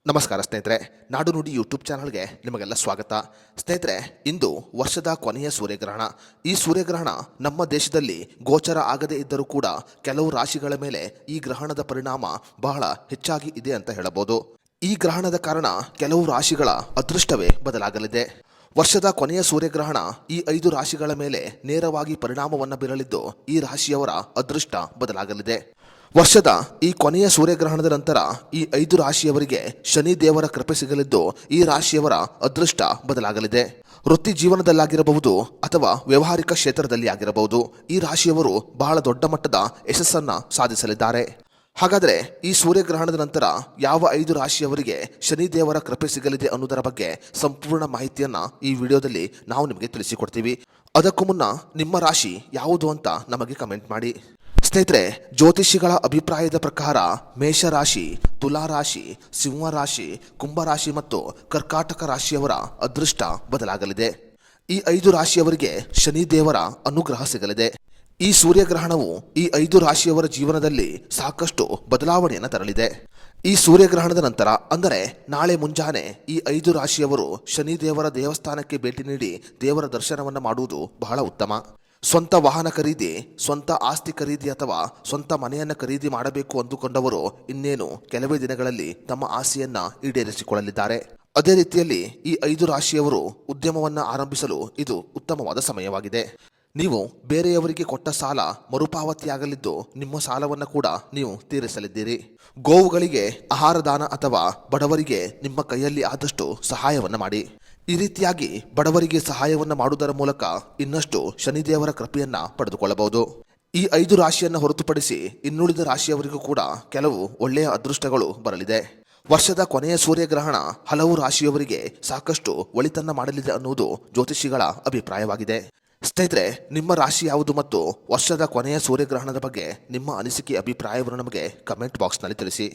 ನಮಸ್ಕಾರ ಸ್ನೇಹಿತರೆ, ನಾಡು ನುಡಿ ಯೂಟ್ಯೂಬ್ ಚಾನಲ್ಗೆ ನಿಮಗೆಲ್ಲ ಸ್ವಾಗತ. ಸ್ನೇಹಿತರೆ, ಇಂದು ವರ್ಷದ ಕೊನೆಯ ಸೂರ್ಯಗ್ರಹಣ. ಈ ಸೂರ್ಯಗ್ರಹಣ ನಮ್ಮ ದೇಶದಲ್ಲಿ ಗೋಚರ ಆಗದೇ ಇದ್ದರೂ ಕೂಡ ಕೆಲವು ರಾಶಿಗಳ ಮೇಲೆ ಈ ಗ್ರಹಣದ ಪರಿಣಾಮ ಬಹಳ ಹೆಚ್ಚಾಗಿ ಇದೆ ಅಂತ ಹೇಳಬಹುದು. ಈ ಗ್ರಹಣದ ಕಾರಣ ಕೆಲವು ರಾಶಿಗಳ ಅದೃಷ್ಟವೇ ಬದಲಾಗಲಿದೆ. ವರ್ಷದ ಕೊನೆಯ ಸೂರ್ಯಗ್ರಹಣ ಈ 5 ರಾಶಿಗಳ ಮೇಲೆ ನೇರವಾಗಿ ಪರಿಣಾಮವನ್ನು ಬೀರಲಿದ್ದು ಈ ರಾಶಿಯವರ ಅದೃಷ್ಟ ಬದಲಾಗಲಿದೆ. ವರ್ಷದ ಈ ಕೊನೆಯ ಸೂರ್ಯಗ್ರಹಣದ ನಂತರ ಈ 5 ರಾಶಿಯವರಿಗೆ ಶನಿ ದೇವರ ಕೃಪೆ ಸಿಗಲಿದ್ದು ಈ ರಾಶಿಯವರ ಅದೃಷ್ಟ ಬದಲಾಗಲಿದೆ. ವೃತ್ತಿ ಜೀವನದಲ್ಲಾಗಿರಬಹುದು ಅಥವಾ ವ್ಯವಹಾರಿಕ ಕ್ಷೇತ್ರದಲ್ಲಿ ಆಗಿರಬಹುದು, ಈ ರಾಶಿಯವರು ಬಹಳ ದೊಡ್ಡ ಮಟ್ಟದ ಯಶಸ್ಸನ್ನ ಸಾಧಿಸಲಿದ್ದಾರೆ. ಹಾಗಾದರೆ ಈ ಸೂರ್ಯಗ್ರಹಣದ ನಂತರ ಯಾವ 5 ರಾಶಿಯವರಿಗೆ ಶನಿ ದೇವರ ಕೃಪೆ ಸಿಗಲಿದೆ ಅನ್ನೋದರ ಬಗ್ಗೆ ಸಂಪೂರ್ಣ ಮಾಹಿತಿಯನ್ನ ಈ ವಿಡಿಯೋದಲ್ಲಿ ನಾವು ನಿಮಗೆ ತಿಳಿಸಿಕೊಡ್ತೀವಿ. ಅದಕ್ಕೂ ಮುನ್ನ ನಿಮ್ಮ ರಾಶಿ ಯಾವುದು ಅಂತ ನಮಗೆ ಕಮೆಂಟ್ ಮಾಡಿ. ಸ್ನೇಹಿತರೆ, ಜ್ಯೋತಿಷಿಗಳ ಅಭಿಪ್ರಾಯದ ಪ್ರಕಾರ ಮೇಷರಾಶಿ, ತುಲಾರಾಶಿ, ಸಿಂಹರಾಶಿ, ಕುಂಭರಾಶಿ ಮತ್ತು ಕರ್ಕಾಟಕ ರಾಶಿಯವರ ಅದೃಷ್ಟ ಬದಲಾಗಲಿದೆ. ಈ 5 ರಾಶಿಯವರಿಗೆ ಶನಿ ದೇವರ ಅನುಗ್ರಹ ಸಿಗಲಿದೆ. ಈ ಸೂರ್ಯಗ್ರಹಣವು ಈ 5 ರಾಶಿಯವರ ಜೀವನದಲ್ಲಿ ಸಾಕಷ್ಟು ಬದಲಾವಣೆಯನ್ನು ತರಲಿದೆ. ಈ ಸೂರ್ಯಗ್ರಹಣದ ನಂತರ ಅಂದರೆ ನಾಳೆ ಮುಂಜಾನೆ ಈ 5 ರಾಶಿಯವರು ಶನಿ ದೇವರ ದೇವಸ್ಥಾನಕ್ಕೆ ಭೇಟಿ ನೀಡಿ ದೇವರ ದರ್ಶನವನ್ನು ಮಾಡುವುದು ಬಹಳ ಉತ್ತಮ. ಸ್ವಂತ ವಾಹನ ಖರೀದಿ, ಸ್ವಂತ ಆಸ್ತಿ ಖರೀದಿ ಅಥವಾ ಸ್ವಂತ ಮನೆಯನ್ನು ಖರೀದಿ ಮಾಡಬೇಕು ಅಂದುಕೊಂಡವರು ಇನ್ನೇನು ಕೆಲವೇ ದಿನಗಳಲ್ಲಿ ತಮ್ಮ ಆಸೆಯನ್ನ ಈಡೇರಿಸಿಕೊಳ್ಳಲಿದ್ದಾರೆ. ಅದೇ ರೀತಿಯಲ್ಲಿ ಈ 5 ರಾಶಿಯವರು ಉದ್ಯಮವನ್ನು ಆರಂಭಿಸಲು ಇದು ಉತ್ತಮವಾದ ಸಮಯವಾಗಿದೆ. ನೀವು ಬೇರೆಯವರಿಗೆ ಕೊಟ್ಟ ಸಾಲ ಮರುಪಾವತಿಯಾಗಲಿದ್ದು ನಿಮ್ಮ ಸಾಲವನ್ನು ಕೂಡ ನೀವು ತೀರಿಸಲಿದ್ದೀರಿ. ಗೋವುಗಳಿಗೆ ಆಹಾರ ದಾನ ಅಥವಾ ಬಡವರಿಗೆ ನಿಮ್ಮ ಕೈಯಲ್ಲಿ ಆದಷ್ಟು ಸಹಾಯವನ್ನು ಮಾಡಿ. ಈ ರೀತಿಯಾಗಿ ಬಡವರಿಗೆ ಸಹಾಯವನ್ನು ಮಾಡುವುದರ ಮೂಲಕ ಇನ್ನಷ್ಟು ಶನಿದೇವರ ಕೃಪೆಯನ್ನ ಪಡೆದುಕೊಳ್ಳಬಹುದು. ಈ 5 ರಾಶಿಯನ್ನು ಹೊರತುಪಡಿಸಿ ಇನ್ನುಳಿದ ರಾಶಿಯವರಿಗೂ ಕೂಡ ಕೆಲವು ಒಳ್ಳೆಯ ಅದೃಷ್ಟಗಳು ಬರಲಿದೆ. ವರ್ಷದ ಕೊನೆಯ ಸೂರ್ಯಗ್ರಹಣ ಹಲವು ರಾಶಿಯವರಿಗೆ ಸಾಕಷ್ಟು ಒಳಿತನ್ನ ಮಾಡಲಿದೆ ಅನ್ನುವುದು ಜ್ಯೋತಿಷಿಗಳ ಅಭಿಪ್ರಾಯವಾಗಿದೆ. ಸ್ನೇಹಿತರೆ, ನಿಮ್ಮ ರಾಶಿ ಯಾವುದು ಮತ್ತು ವರ್ಷದ ಕೊನೆಯ ಸೂರ್ಯಗ್ರಹಣದ ಬಗ್ಗೆ ನಿಮ್ಮ ಅನಿಸಿಕೆ ಅಭಿಪ್ರಾಯವನ್ನು ನಮಗೆ ಕಮೆಂಟ್ ಬಾಕ್ಸ್ನಲ್ಲಿ ತಿಳಿಸಿ.